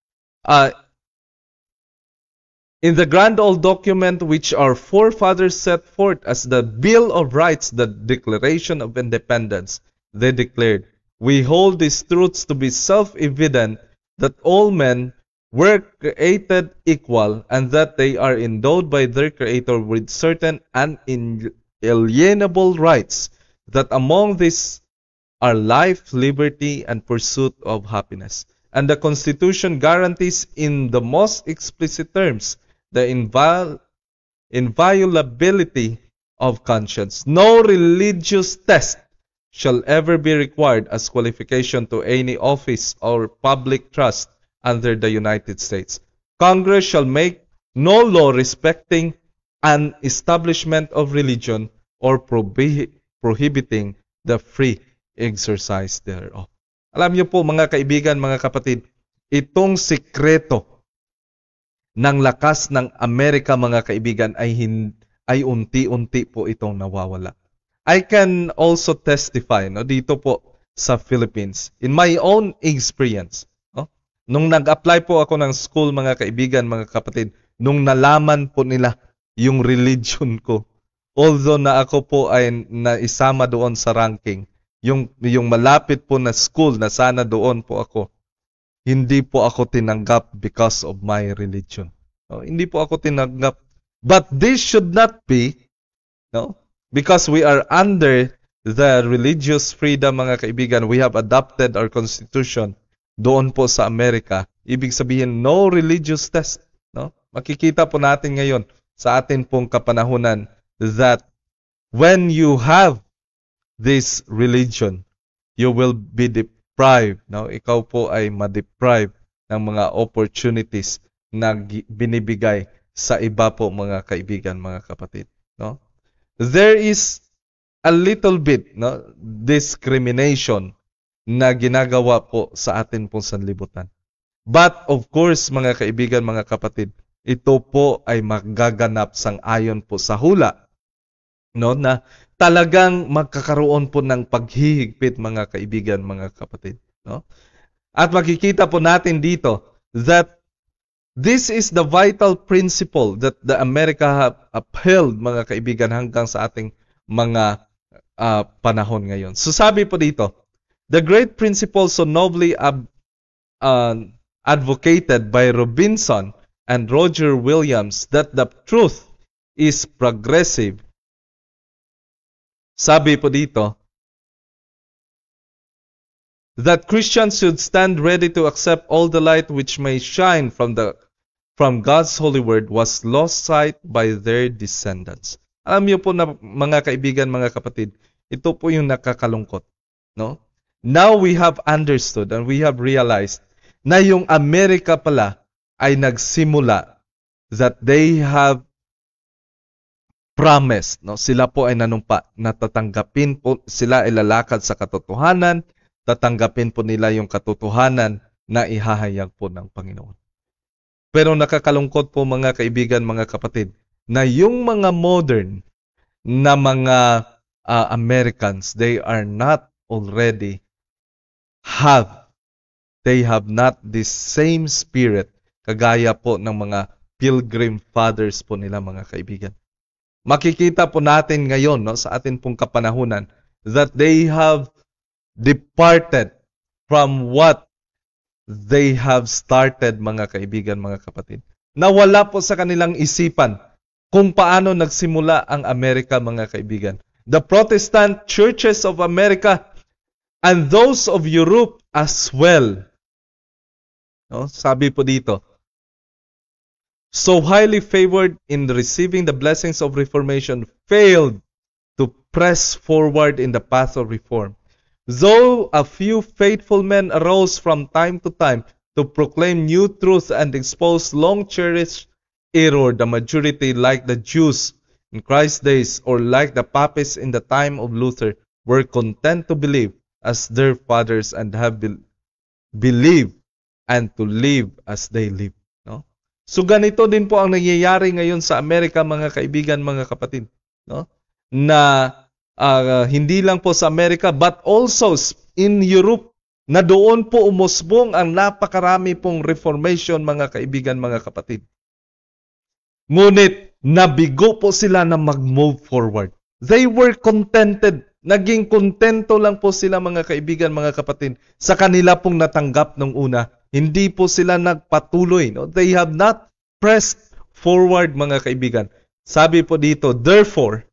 in the grand old document which our forefathers set forth as the Bill of Rights, the Declaration of Independence, they declared, we hold these truths to be self-evident that all men were created equal and that they are endowed by their Creator with certain unalienable rights, that among these are life, liberty, and pursuit of happiness. And the Constitution guarantees in the most explicit terms the inviolability of conscience. No religious test shall ever be required as qualification to any office or public trust under the United States. Congress shall make no law respecting an establishment of religion or prohibiting the free exercise thereof. Alam niyo po mga kaibigan, mga kapatid, itong sikreto ng lakas ng Amerika mga kaibigan ay unti-unti po itong nawawala. I can also testify dito po sa Philippines in my own experience. Nung nag-apply po ako ng school mga kaibigan, mga kapatid, nung nalaman po nila yung religion ko, although na ako po ay naisama doon sa ranking, yung malapit po na school na sana doon po ako, hindi po ako tinanggap because of my religion. Hindi po ako tinanggap. But this should not be, because we are under the religious freedom mga kaibigan, we have adopted our constitution doon po sa Amerika. Ibig sabihin, no religious test. Makikita po natin ngayon sa atin pong kapanahunan that when you have this religion, you will be deprived. Ikaw po ay ma-deprive ng mga opportunities na binibigay sa iba po mga kaibigan, mga kapatid. There is a little bit discrimination na ginagawa po sa atin pong sanlibutan. But of course, mga kaibigan, mga kapatid, ito po ay magaganap sang-ayon po sa hula, na talagang magkakaroon po ng paghihigpit, mga kaibigan, mga kapatid. At makikita po natin dito that this is the vital principle that the America have upheld, mga kaibigan, hanggang sa ating mga panahon ngayon. So sabi po dito, the great principle so nobly advocated by Robinson and Roger Williams that the truth is progressive. Sabi po dito, that Christians should stand ready to accept all the light which may shine from God's holy word was lost sight by their descendants. Alam niyo po na mga kaibigan, mga kapatid, ito po yung nakakalungkot. Now we have understood and we have realized na yung Amerika pala ay nagsimula that they have promised. Sila po ay nanumpa na tatanggapin po, sila ay lalakad sa katotohanan, tatanggapin po nila yung katotohanan na ihahayag po ng Panginoon. Pero nakakalungkot po mga kaibigan, mga kapatid, na yung mga modern na mga Americans, they are not already they have not this same spirit kagaya po ng mga pilgrim fathers po nila, mga kaibigan. Makikita po natin ngayon sa atin pong kapanahunan that they have departed from what they have started, mga kaibigan, mga kapatid. Nawala po sa kanilang isipan kung paano nagsimula ang Amerika, mga kaibigan. The Protestant churches of America and those of Europe as well. Sabi po dito, so highly favored in receiving the blessings of Reformation failed to press forward in the path of reform. Though a few faithful men arose from time to time to proclaim new truth and expose long-cherished error, the majority, like the Jews in Christ's days or like the papists in the time of Luther, were content to believe as their fathers and have believed and to live as they live. So ganito din po ang nangyayari ngayon sa Amerika, mga kaibigan, mga kapatid. Na hindi lang po sa Amerika but also in Europe, na doon po umusbong ang napakarami pong reformation, mga kaibigan, mga kapatid. Ngunit nabigo po sila na mag-move forward. They were contented. Naging kontento lang po sila, mga kaibigan, mga kapatid, sa kanila pong natanggap nung una. Hindi po sila nagpatuloy. They have not pressed forward, mga kaibigan. Sabi po dito, therefore,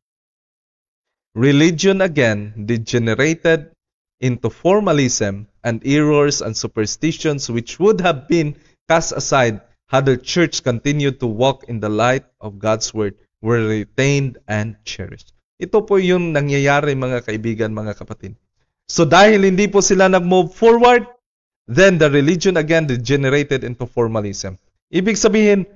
religion again degenerated into formalism and errors and superstitions which would have been cast aside had the church continued to walk in the light of God's word were retained and cherished. Ito po yung nangyayari mga kaibigan, mga kapatid. So dahil hindi po sila nag-move forward, then the religion again degenerated into formalism. Ibig sabihin,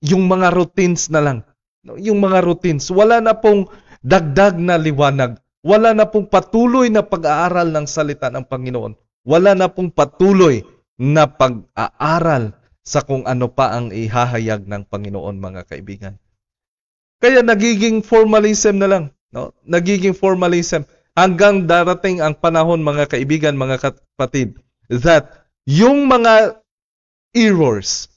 yung mga routines na lang. Yung mga routines. Wala na pong dagdag na liwanag. Wala na pong patuloy na pag-aaral ng salita ng Panginoon. Wala na pong patuloy na pag-aaral sa kung ano pa ang ihahayag ng Panginoon, mga kaibigan. Kaya nagiging formalism na lang. No? Nagiging formalism. Hanggang darating ang panahon, mga kaibigan, mga kapatid, that yung mga errors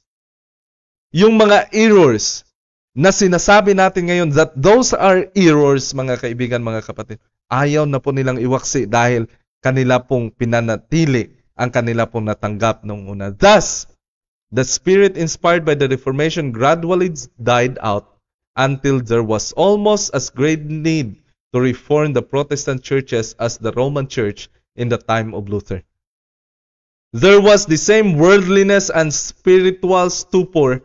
na sinasabi natin ngayon, that those are errors, mga kaibigan, mga kapatid, ayaw na po nilang iwaksi dahil kanila pong pinanatili ang kanila pong natanggap nung una. Thus, the spirit inspired by the Reformation gradually died out until there was almost as great need to reform the Protestant churches as the Roman Church in the time of Luther. There was the same worldliness and spiritual stupor,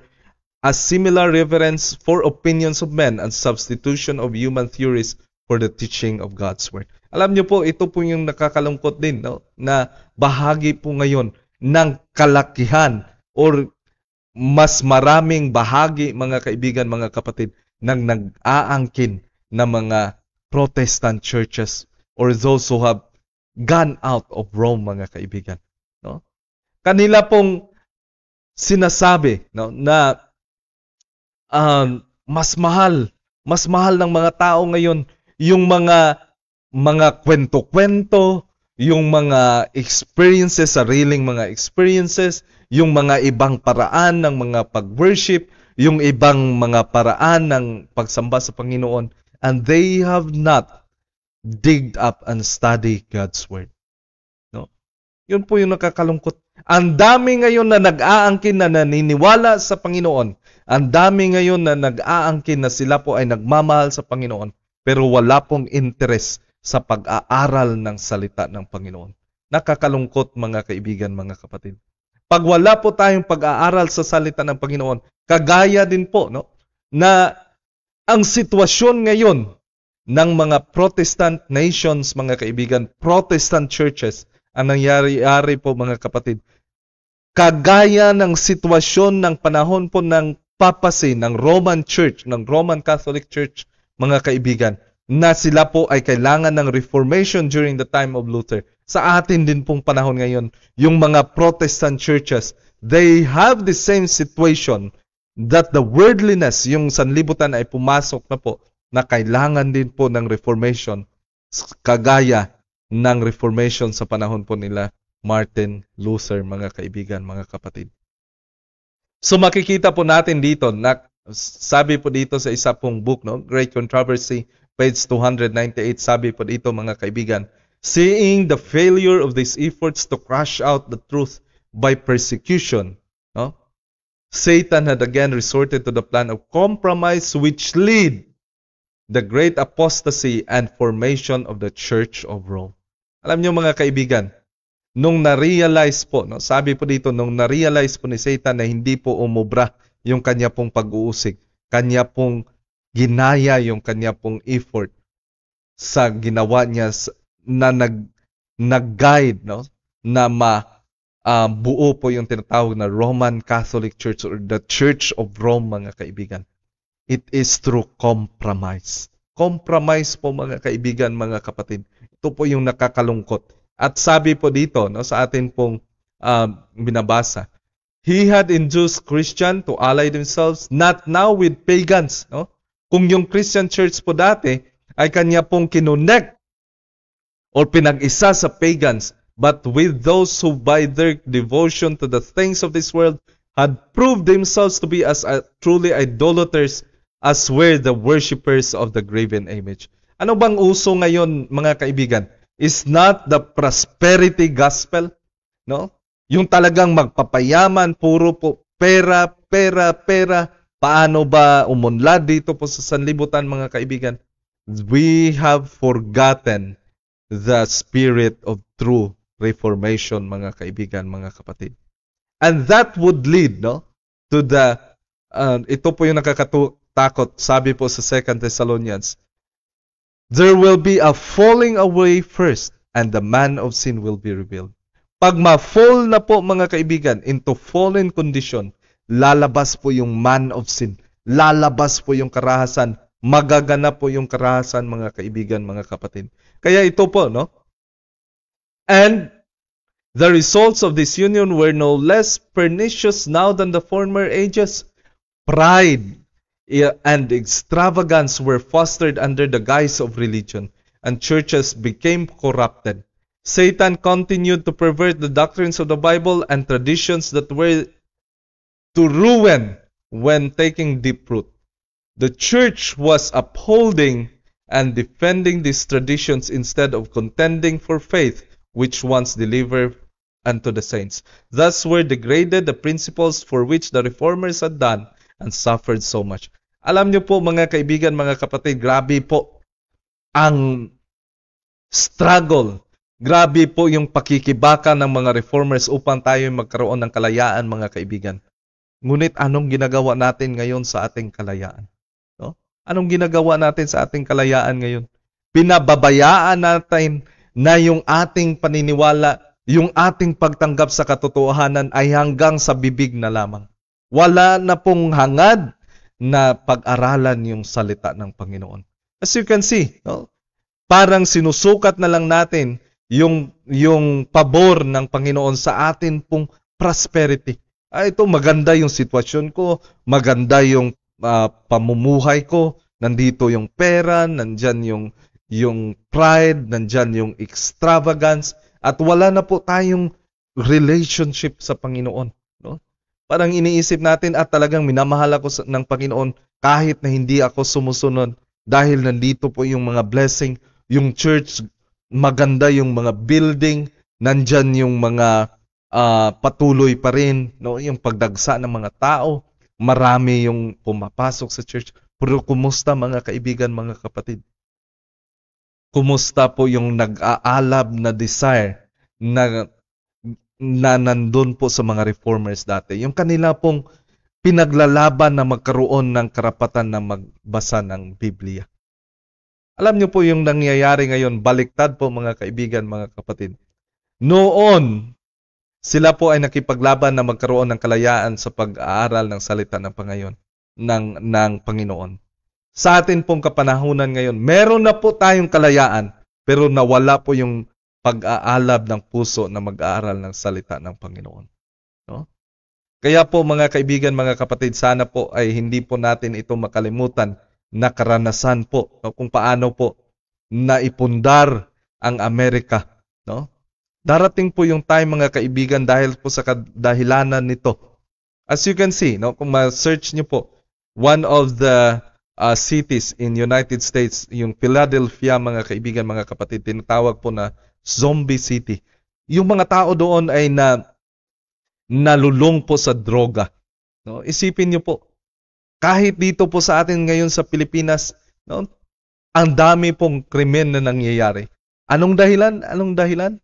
a similar reverence for opinions of men and substitution of human theories for the teaching of God's Word. Alam niyo po, ito po yung nakakalungkot din, no? Na bahagi po ngayon ng kalakihan or mas maraming bahagi, mga kaibigan, mga kapatid, ng nag-aangkin na mga Protestant churches or those who have gone out of Rome, mga kaibigan. No? Kanila pong sinasabi, no, na mas mahal ng mga tao ngayon yung mga kwento-kwento, yung mga experiences, sariling mga experiences, yung mga ibang paraan ng mga pag-worship, yung ibang mga paraan ng pagsamba sa Panginoon, and they have not digged up and studied God's Word. No? Yun po yung nakakalungkot. Ang dami ngayon na nag-aangkin na naniniwala sa Panginoon. Ang dami ngayon na nag-aangkin na sila po ay nagmamahal sa Panginoon, pero wala pong interest sa pag-aaral ng salita ng Panginoon. Nakakalungkot, mga kaibigan, mga kapatid. Pag wala po tayong pag-aaral sa salita ng Panginoon, kagaya din po, no, na ang sitwasyon ngayon ng mga Protestant nations, mga kaibigan, Protestant churches, ang nangyari po, mga kapatid, kagaya ng sitwasyon ng panahon po ng papacy, ng Roman Church, ng Roman Catholic Church, mga kaibigan, na sila po ay kailangan ng Reformation during the time of Luther. Sa atin din pong panahon ngayon, yung mga Protestant churches, they have the same situation that the worldliness, yung sanlibutan ay pumasok na po, na kailangan din po ng Reformation, kagaya ng Reformation sa panahon po nila Martin Luther, mga kaibigan, mga kapatid. So makikita po natin dito, na sabi po dito sa isa pong book, no, Great Controversy, page 298, sabi po dito, mga kaibigan, seeing the failure of these efforts to crush out the truth by persecution, no, Satan had again resorted to the plan of compromise which lead the great apostasy and formation of the Church of Rome. Alam niyo, mga kaibigan, nung na-realize po, no, sabi po dito, nung na-realize po ni Satan na hindi po umubra yung kanya pong pag-uusig, kanya pong ginaya yung kanya pong effort sa ginawa niya na nag-guide, no, na buo po yung tinatawag na Roman Catholic Church or the Church of Rome, mga kaibigan. It is through compromise. Compromise po, mga kaibigan, mga kapatid. Ito po yung nakakalungkot. At sabi po dito, no, sa atin pong binabasa, he had induced Christian to ally themselves not now with pagans, no? Kung yung Christian church po dati ay kanya pong kinonect or pinag-isa sa pagans, but with those who by their devotion to the things of this world had proved themselves to be as truly idolaters as were the worshippers of the graven image. Ano bang uso ngayon, mga kaibigan? Is not the prosperity gospel, no? Yung talagang magpapayaman, puro po pera. Paano ba umunlad dito po sa sanlibutan, mga kaibigan? We have forgotten the spirit of true reformation, mga kaibigan, mga kapatid. And that would lead, no, to the ito po yung takot. Sabi po sa 2 Thessalonians, there will be a falling away first, and the man of sin will be revealed. Pag ma-fall na po mga kaibigan into fallen condition, lalabas po yung man of sin. Lalabas po yung karahasan. Magaganap po yung karahasan mga kaibigan, mga kapatid. Kaya ito po, no? And the results of this union were no less pernicious now than the former ages. Pride and extravagance were fostered under the guise of religion, and churches became corrupted. Satan continued to pervert the doctrines of the Bible and traditions that were to ruin when taking deep root. The church was upholding and defending these traditions instead of contending for faith, which once delivered unto the saints. Thus were degraded the principles for which the reformers had done and suffered so much. Alam niyo po mga kaibigan, mga kapatid, grabe po ang struggle. Grabe po yung pakikibaka ng mga reformers upang tayo magkaroon ng kalayaan, mga kaibigan. Ngunit anong ginagawa natin ngayon sa ating kalayaan? No? Anong ginagawa natin sa ating kalayaan ngayon? Pinababayaan natin na yung ating paniniwala, yung ating pagtanggap sa katotohanan ay hanggang sa bibig na lamang. Wala na pong hangad na pag-aralan yung salita ng Panginoon. As you can see, no? Parang sinusukat na lang natin yung pabor ng Panginoon sa atin pong prosperity. Ito, maganda yung sitwasyon ko, maganda yung pamumuhay ko, nandito yung pera, nandyan yung pride, nandyan yung extravagance, at wala na po tayong relationship sa Panginoon. No? Parang iniisip natin at talagang minamahal ako ng Panginoon kahit na hindi ako sumusunod dahil nandito po yung mga blessing, yung church, maganda yung mga building, nandyan yung mga patuloy pa rin, no? Yung pagdagsa ng mga tao, marami yung pumapasok sa church. Pero kumusta mga kaibigan, mga kapatid? Kumusta po yung nag-aalab na desire na nandun po sa mga reformers dati? Yung kanila pong pinaglalaban na magkaroon ng karapatan na magbasa ng Biblia. Alam niyo po yung nangyayari ngayon, baliktad po mga kaibigan, mga kapatid. Noon, sila po ay nakipaglaban na magkaroon ng kalayaan sa pag-aaral ng salita ng Panginoon. Sa atin pong kapanahunan ngayon, meron na po tayong kalayaan, pero nawala po yung pag-aalab ng puso na mag-aaral ng salita ng Panginoon. No? Kaya po mga kaibigan, mga kapatid, sana po ay hindi po natin ito makalimutan na karanasan po, no? Kung paano po naipundar ang Amerika. No? Darating po yung time mga kaibigan dahil po sa kadahilanan nito. As you can see, no? Kung ma-search nyo po, one of the cities in United States, yung Philadelphia, mga kaibigan, mga kapatid, tinatawag po na zombie city. Yung mga tao doon ay nalulong po sa droga. No? Isipin niyo po, kahit dito po sa atin ngayon sa Pilipinas, no, ang dami pong krimen na nangyayari. Anong dahilan? Anong dahilan?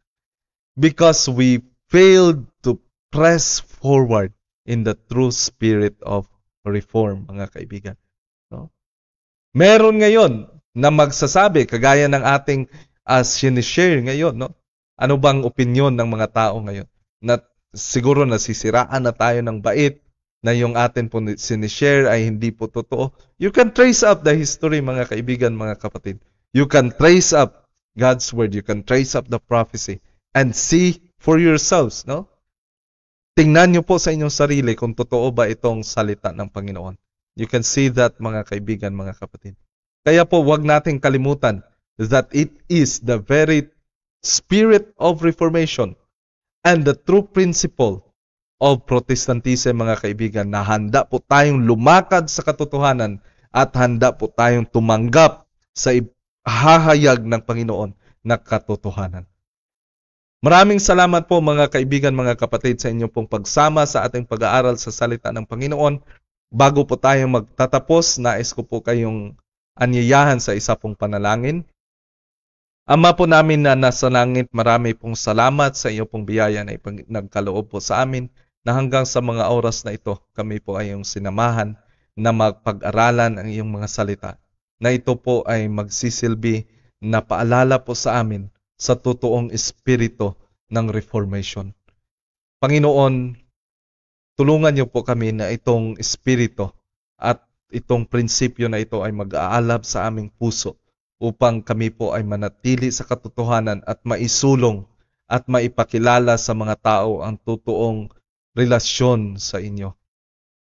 Because we failed to press forward in the true spirit of reform, mga kaibigan. No? Meron ngayon na magsasabi, kagaya ng ating sinishare ngayon, no? Ano bang opinion ng mga tao ngayon? Na siguro nasisiraan na tayo ng bait, na yung atin po sinishare ay hindi po totoo. You can trace up the history, mga kaibigan, mga kapatid. You can trace up God's word. You can trace up the prophecy and see for yourselves, no? Tingnan nyo po sa inyong sarili kung totoo ba itong salita ng Panginoon. You can see that, mga kaibigan, mga kapatid. Kaya po, wag nating kalimutan that it is the very spirit of Reformation and the true principle of Protestantism, mga kaibigan, na handa po tayong lumakad sa katotohanan at handa po tayong tumanggap sa hahayag ng Panginoon na katotohanan. Maraming salamat po mga kaibigan, mga kapatid, sa inyong pong pagsama sa ating pag-aaral sa salita ng Panginoon. Bago po tayo magtatapos, nais ko po kayong anyayahan sa isa pong panalangin. Ama po namin na nasa langit, marami pong salamat sa iyo pong biyaya na nagkaloob po sa amin na hanggang sa mga oras na ito, kami po ay iyong sinamahan na mapag-aralan ang iyong mga salita, na ito po ay magsisilbi na paalala po sa amin sa totoong espiritu ng Reformation. Panginoon, tulungan niyo po kami na itong espiritu at itong prinsipyo na ito ay mag-aalab sa aming puso upang kami po ay manatili sa katotohanan at maisulong at maipakilala sa mga tao ang totoong relasyon sa inyo.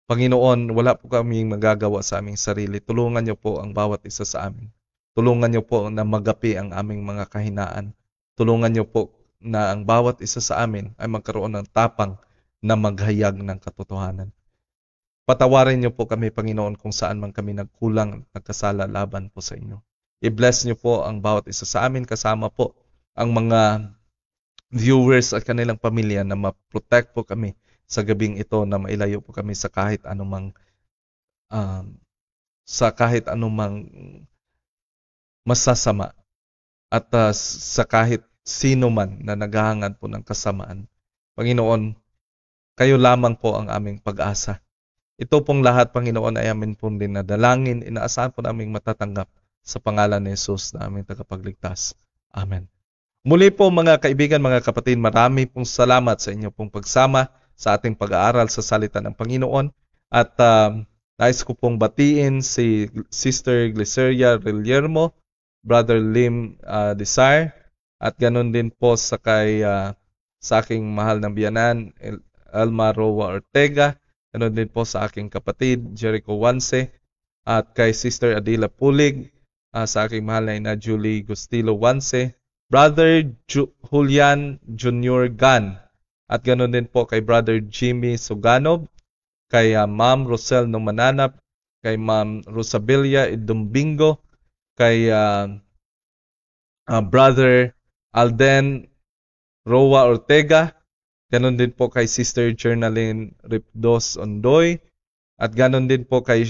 Panginoon, wala po kaming magagawa sa aming sarili. Tulungan niyo po ang bawat isa sa amin. Tulungan niyo po na magapi ang aming mga kahinaan. Tulungan niyo po na ang bawat isa sa amin ay magkaroon ng tapang na maghayag ng katotohanan. Patawarin niyo po kami, Panginoon, kung saan man kami nagkulang, nagkasala laban po sa inyo. I-bless niyo po ang bawat isa sa amin, kasama po ang mga viewers at kanilang pamilya, na ma-protect po kami sa gabing ito, na mailayo po kami sa kahit anumang masasama at sa kahit sino man na naghahangad po ng kasamaan. Panginoon, kayo lamang po ang aming pag-asa. Ito pong lahat, Panginoon, ay amin pong dinadalangin, inaasahan po naming matatanggap sa pangalan ni Jesus na aming tagapagligtas. Amen. Muli po mga kaibigan, mga kapatid, marami pong salamat sa inyo pong pagsama sa ating pag-aaral sa salita ng Panginoon. At nais ko pong batiin si Sister Gliceria Rillermo, Brother Lim Desire, at ganun din po sa aking mahal na biyanan, Elma Roa Ortega, ganun din po sa aking kapatid, Jericho Wanse, at kay Sister Adila Pulig, sa aking mahal na ina, Julie Gustilo Wanse, Brother Julian Jr. Gan, at ganoon din po kay Brother Jimmy Suganob, kay Ma'am Rosel Numananap, kay Ma'am Rosabilia Idumbingo, kay Brother Alden Roa Ortega, ganoon din po kay Sister Journaline Ripdos Ondoy, at ganoon din po kay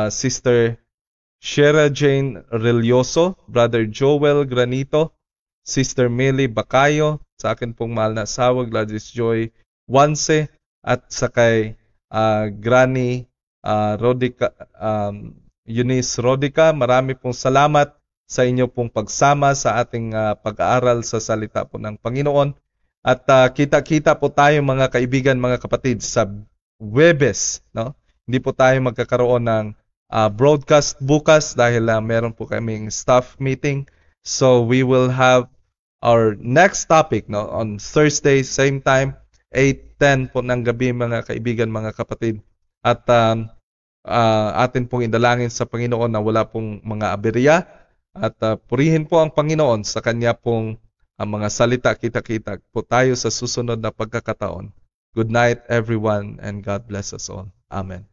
Sister Shera Jane Relioso, Brother Joel Granito, Sister Millie Bacayo, sa akin pong mahal na asawa, Gladys Joy Wanse, at sa kay Granny Rodica, Eunice Rodica. Marami pong salamat sa inyo pong pagsama sa ating pag-aaral sa salita po ng Panginoon. At kita-kita po tayo mga kaibigan, mga kapatid, sa Webes, no? Hindi po tayo magkakaroon ng broadcast bukas dahil meron po kaming staff meeting. So we will have our next topic, no, on Thursday, same time, 8:10 po ng gabi mga kaibigan, mga kapatid. At atin pong indalangin sa Panginoon na wala pong mga aberya, at purihin po ang Panginoon sa kanya pong mga salita. Kita-kita po tayo sa susunod na pagkakataon. Good night everyone, and God bless us all. Amen.